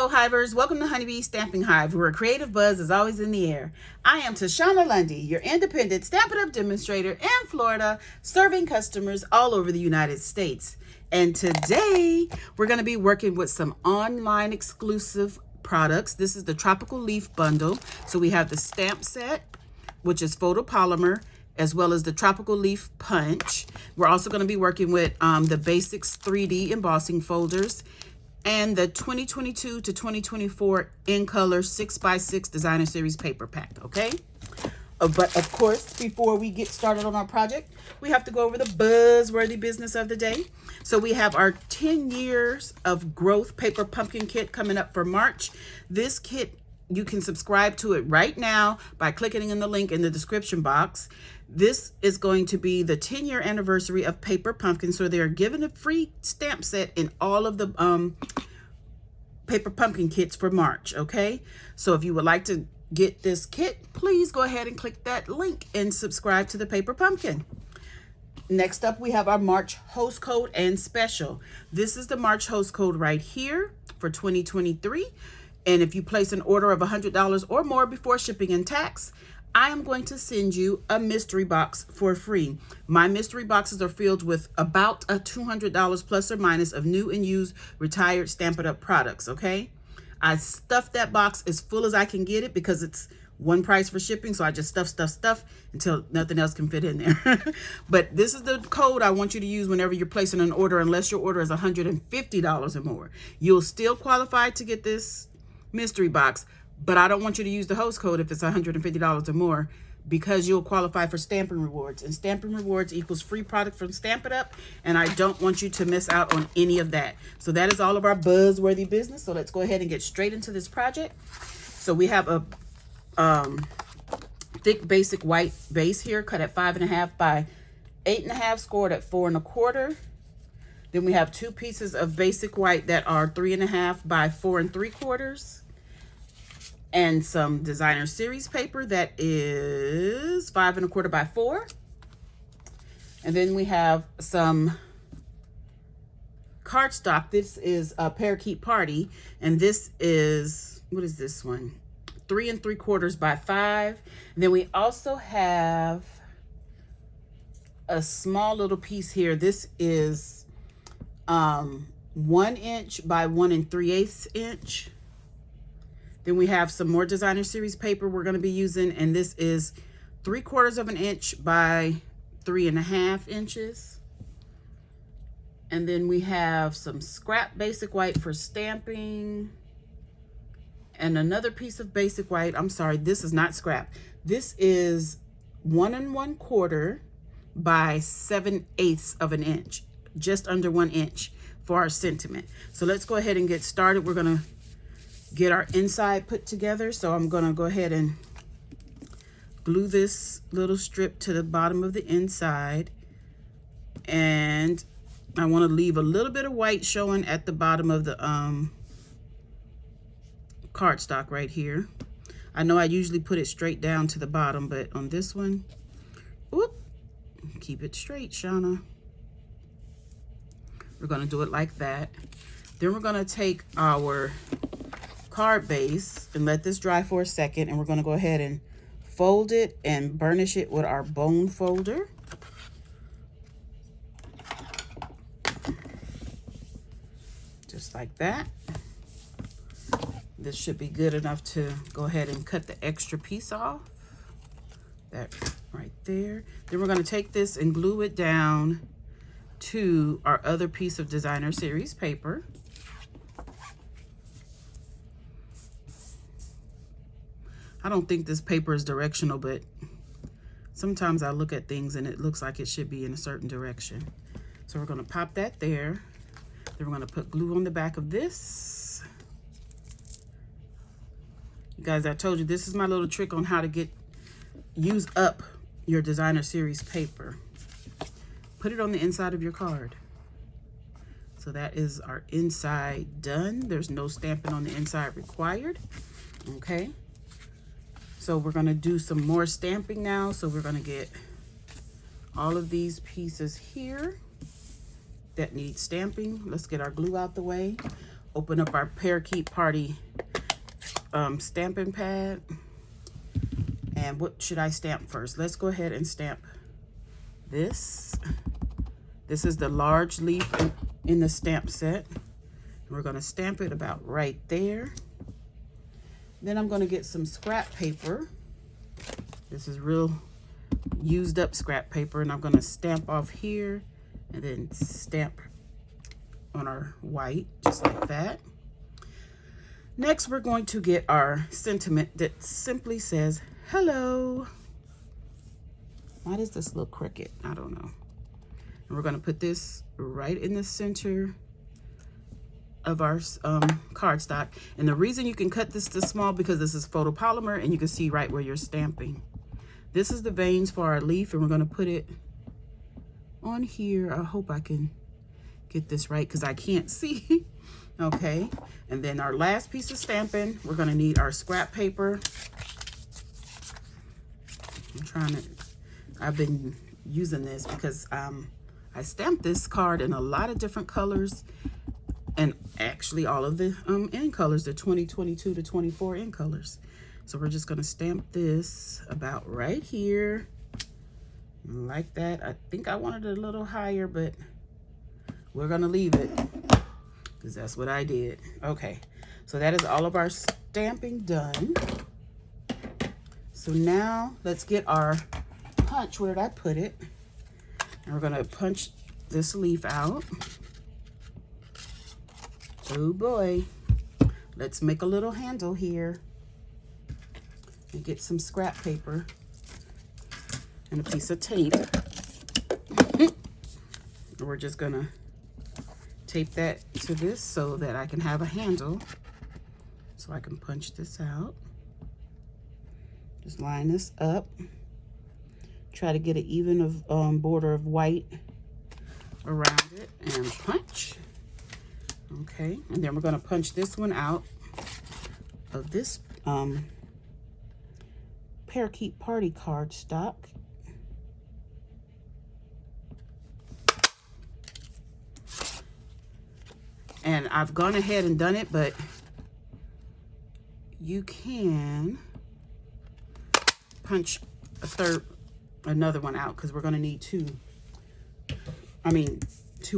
Hello, Hivers. Welcome to Honeybee Stamping Hive, where a creative buzz is always in the air. I am Tashana Lundy, your independent Stampin' Up Demonstrator in Florida, serving customers all over the United States. And today, we're going to be working with some online exclusive products. This is the Tropical Leaf Bundle. So we have the stamp set, which is photopolymer, as well as the Tropical Leaf Punch. We're also going to be working with the Basics 3D embossing folders, and the 2022 to 2024 in color 6x6 designer series paper pack. Okay, but of course, before we get started on our project, we have to go over the buzzworthy business of the day. So we have our 10 years of growth paper pumpkin kit coming up for March. This kit, you can subscribe to it right now by clicking in the link in the description box. This is going to be the 10-year anniversary of Paper Pumpkin, so they're giving a free stamp set in all of the Paper Pumpkin kits for March, okay? So if you would like to get this kit, please go ahead and click that link and subscribe to the Paper Pumpkin. Next up, we have our March host code and special. This is the March host code right here for 2023. And if you place an order of $100 or more before shipping and tax, I am going to send you a mystery box for free. My mystery boxes are filled with about $200 plus or minus of new and used retired Stampin' Up products, okay? I stuffed that box as full as I can get it because it's one price for shipping, so I just stuff until nothing else can fit in there. But this is the code I want you to use whenever you're placing an order, unless your order is $150 or more. You'll still qualify to get this mystery box, but I don't want you to use the host code if it's $150 or more, because you'll qualify for Stampin' Rewards. And Stampin' Rewards equals free product from Stampin' Up, and I don't want you to miss out on any of that. So that is all of our buzzworthy business. So let's go ahead and get straight into this project. So we have a thick basic white base here, cut at 5.5 by 8.5, scored at 4 1/4. Then we have two pieces of basic white that are 3.5 by 4 3/4. And some designer series paper that is 5 1/4 by 4. And then we have some cardstock. This is a Parakeet Party, and this is, what is this one? 3 3/4 by 5. And then we also have a small little piece here. This is 1 inch by 1 3/8 inch. Then we have some more designer series paper we're going to be using, and this is 3/4 of an inch by 3.5 inches. And then we have some scrap basic white for stamping, and another piece of basic white. I'm sorry, this is not scrap. This is 1 1/4 by 7/8 of an inch, just under 1 inch for our sentiment. So let's go ahead and get started. We're going to get our inside put together. So I'm going to go ahead and glue this little strip to the bottom of the inside, and I want to leave a little bit of white showing at the bottom of the cardstock right here. I know I usually put it straight down to the bottom, but on this one, whoop, keep it straight, Shauna. We're going to do it like that. Then we're going to take our card base and let this dry for a second, and we're going to go ahead and fold it and burnish it with our bone folder. Just like that. This should be good enough to go ahead and cut the extra piece off. That right there. Then we're going to take this and glue it down to our other piece of designer series paper. I don't think this paper is directional, but sometimes I look at things and it looks like it should be in a certain direction. So we're going to pop that there. Then we're going to put glue on the back of this. You guys, I told you this is my little trick on how to use up your designer series paper. Put it on the inside of your card. So that is our inside done. There's no stamping on the inside required. Okay. So we're going to do some more stamping now. So we're going to get all of these pieces here that need stamping. Let's get our glue out the way. open up our Parakeet Party stamping pad. And what should I stamp first? Let's go ahead and stamp this. This is the large leaf in the stamp set. We're going to stamp it about right there. Then I'm going to get some scrap paper. This is real used up scrap paper, and I'm going to stamp off here and then stamp on our white just like that. Next, we're going to get our sentiment that simply says hello. Why does this look crooked? I don't know. And we're going to put this right in the center of our cardstock. And the reason you can cut this this small because this is photopolymer and you can see right where you're stamping. This is the veins for our leaf, and we're going to put it on here. I hope I can get this right because I can't see. Okay, and then our last piece of stamping, we're going to need our scrap paper. I've been using this because I stamped this card in a lot of different colors, and actually all of the end colors, the 2022 to 24 end colors. So we're just going to stamp this about right here, like that. I think I wanted it a little higher, but we're going to leave it because that's what I did. Okay, so that is all of our stamping done. So now let's get our punch. Where did I put it? And we're going to punch this leaf out. Oh boy. Let's make a little handle here. And get some scrap paper and a piece of tape. We're just gonna tape that to this so that I can have a handle so I can punch this out. Just line this up. Try to get an even border of white around it and punch. Okay, and then we're gonna punch this one out of this Parakeet Party cardstock. And I've gone ahead and done it, but you can punch another one out because we're going to need two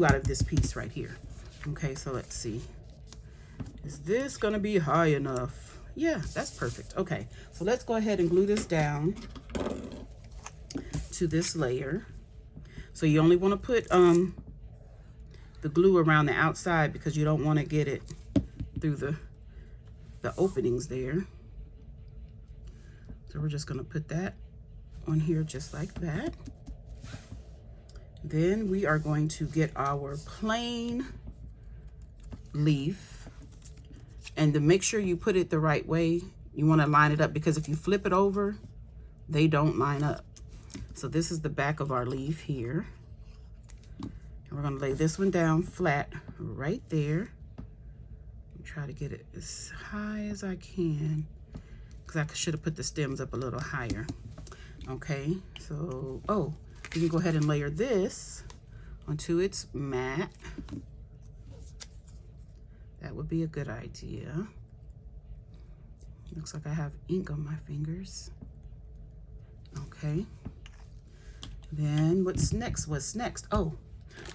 out of this piece right here. Okay, so let's see. Is this going to be high enough? Yeah, that's perfect. Okay, so let's go ahead and glue this down to this layer. So you only want to put the glue around the outside because you don't want to get it through the openings there. So we're just going to put that on here just like that. Then we are going to get our plain leaf. And to make sure you put it the right way, you want to line it up because if you flip it over, they don't line up. So this is the back of our leaf here. And we're going to lay this one down flat right there. Try to get it as high as I can because I should have put the stems up a little higher. Okay, so, you can go ahead and layer this onto its mat. That would be a good idea. Looks like I have ink on my fingers. Okay. Then what's next? Oh,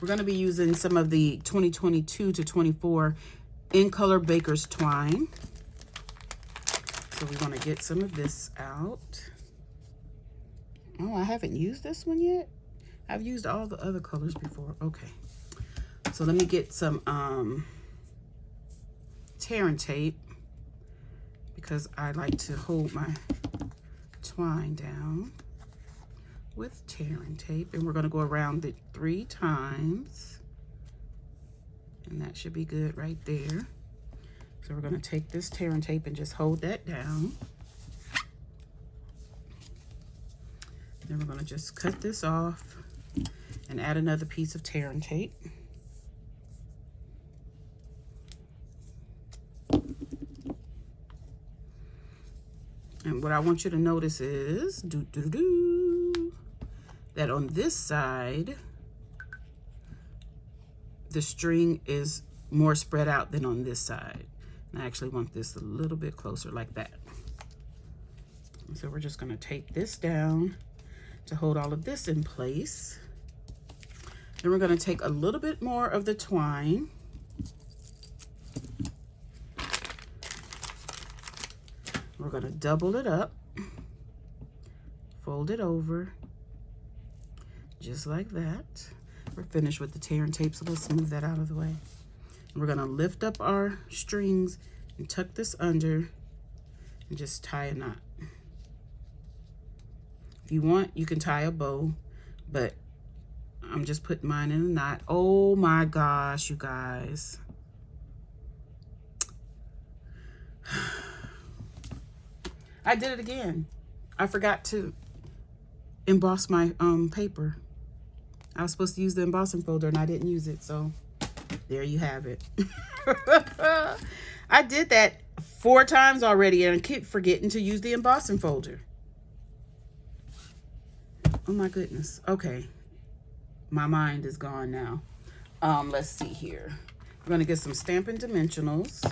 we're going to be using some of the 2022 to 24 in color baker's twine. So we're going to get some of this out. Oh, I haven't used this one yet. I've used all the other colors before. Okay. So let me get some tear and tape because I like to hold my twine down with tear and tape, and we're going to go around it 3 times, and that should be good right there. So we're going to take this tear and tape and just hold that down. Then we're going to just cut this off and add another piece of tear and tape. And what I want you to notice is that on this side, the string is more spread out than on this side. And I actually want this a little bit closer like that. So we're just going to take this down to hold all of this in place. Then we're going to take a little bit more of the twine. We're going to double it up, fold it over, just like that. We're finished with the tear and tape, so let's move that out of the way. And we're going to lift up our strings and tuck this under and just tie a knot. If you want, you can tie a bow, but I'm just putting mine in a knot. Oh my gosh, you guys. I did it again. I forgot to emboss my paper. I was supposed to use the embossing folder and I didn't use it, so there you have it. I did that 4 times already and I keep forgetting to use the embossing folder. Oh my goodness. Okay. My mind is gone now. Let's see here. We're going to get some Stampin' Dimensionals.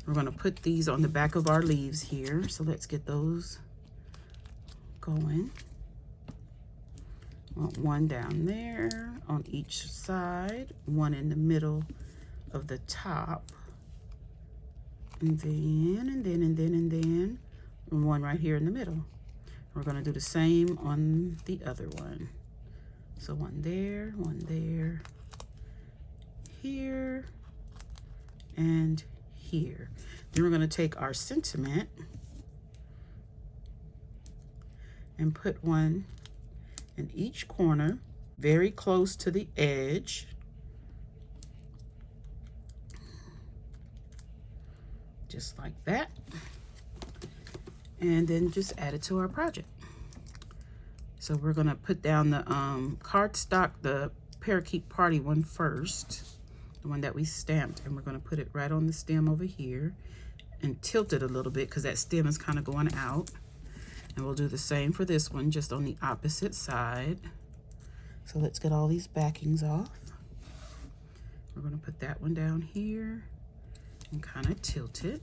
We're going to put these on the back of our leaves here. So let's get those going. Want one down there on each side, one in the middle of the top, and then one right here in the middle. We're going to do the same on the other one. So one there, here, and here. Then we're going to take our sentiment and put one in each corner, very close to the edge. Just like that. And then just add it to our project. So we're going to put down the cardstock, the Parakeet Party one first, the one that we stamped, and we're going to put it right on the stem over here and tilt it a little bit because that stem is kind of going out. And we'll do the same for this one, just on the opposite side. So let's get all these backings off. We're going to put that one down here and kind of tilt it.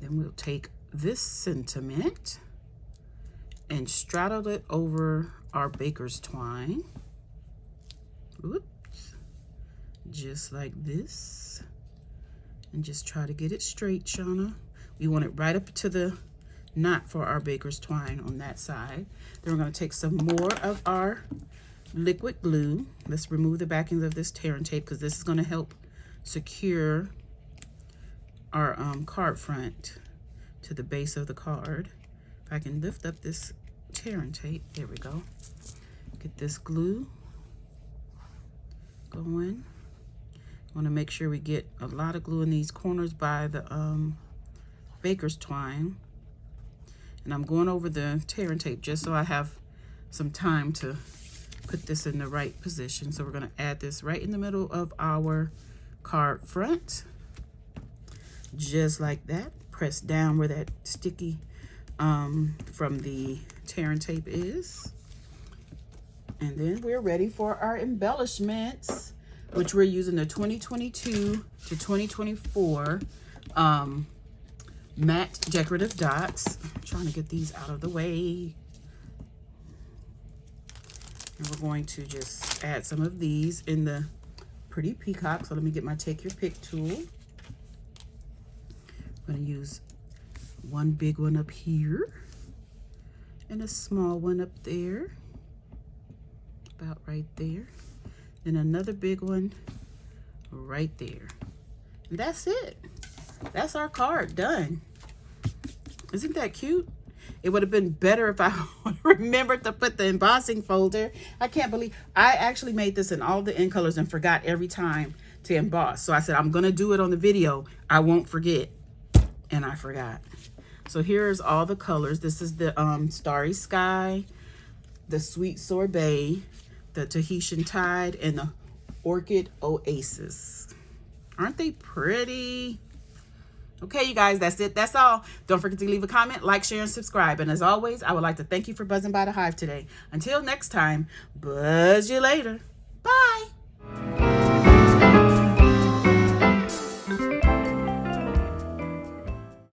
Then we'll take this sentiment and straddle it over our baker's twine. Oops. Just like this. And just try to get it straight, Shauna. We want it right up to the knot for our baker's twine on that side. Then we're going to take some more of our liquid glue. Let's remove the backings of this tear and tape because this is going to help secure our card front to the base of the card. If I can lift up this tear and tape, there we go. Get this glue going. Want to make sure we get a lot of glue in these corners by the baker's twine. And I'm going over the tear and tape just so I have some time to put this in the right position. So we're going to add this right in the middle of our card front. Just like that. Press down where that sticky from the tear and tape is. And then we're ready for our embellishments, which we're using the 2022 to 2024 matte decorative dots. I'm trying to get these out of the way. And we're going to just add some of these in the pretty peacock. So let me get my take your pick tool. I'm going to use one big one up here and a small one up there, about right there. Then another big one right there. And that's it. That's our card done. Isn't that cute? It would have been better if I remembered to put the embossing folder. I can't believe I actually made this in all the end colors and forgot every time to emboss. So I said, I'm going to do it on the video. I won't forget. And I forgot. So here's all the colors. This is the Starry Sky, the Sweet Sorbet, the Tahitian Tide, and the Orchid Oasis. Aren't they pretty? Okay, you guys, that's it. That's all. Don't forget to leave a comment, like, share, and subscribe. And as always, I would like to thank you for buzzing by the Hive today. Until next time, buzz you later. Bye.